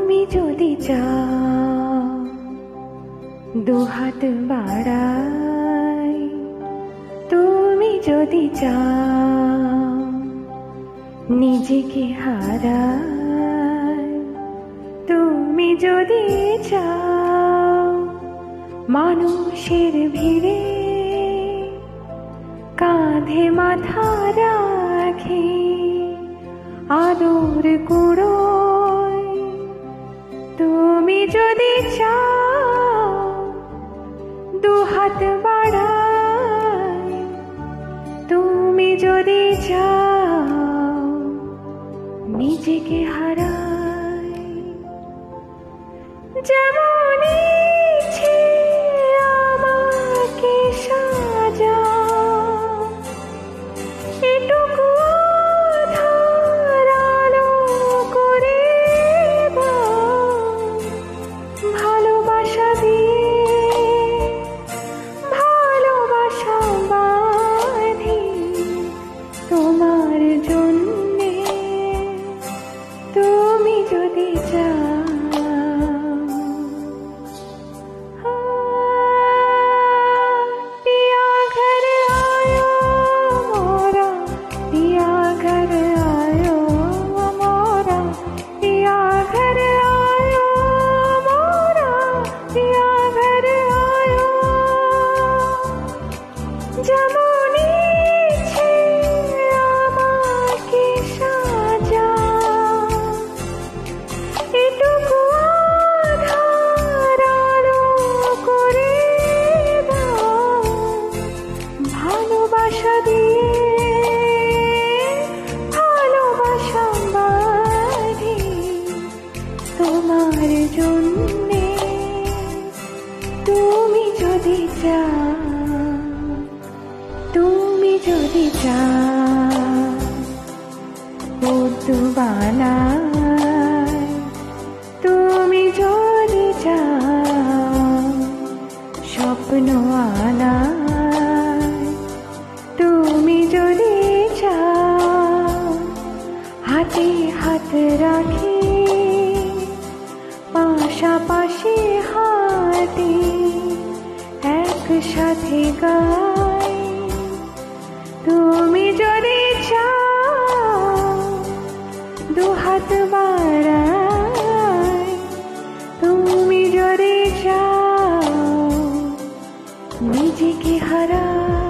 তুমি যদি চাও দুহাত বাড়াই, তুমি যদি চাও নিজেকে হারাই, তুমি যদি চাও মানুষের ভিড়ে কাঁধে মাথা রাখে আদর কুড়োয়, তুমি যদি চাও দুহাত বাড়াই, তুমি যদি চাও নিজেকে হারাই, যেমন ইচ্ছে আমাকে সাজাও, এটুকু আধার আলো করে দাও, ভালোবাসা দিয়ে ভালোবাসা বাঁধি তোমার জন্যে, তুমি যদি চাও। पिया घर आयो मोरा, पिया घर आयो मोरा, पिया घर आयो मोरा, पिया घर आयो, যেমন ইচ্ছে আমাকে সাজাও, এটুকু আধার আলো করে দাও, ভালোবাসা দিয়ে ভালোবাসা বাঁধি তোমার জন্যে, তুমি যদি চাও, তুমি যদি চাও পদ্ম বানাই, তুমি যদি চাও স্বপ্ন আনাই, তুমি যদি চাও হাতে হাত রাখি পাশাপাশি হাঁটি একসাথে গাই, তুমি যদি চাও দুহাত বাড়াই, তুমি যদি চাও নিজেকে হারাই।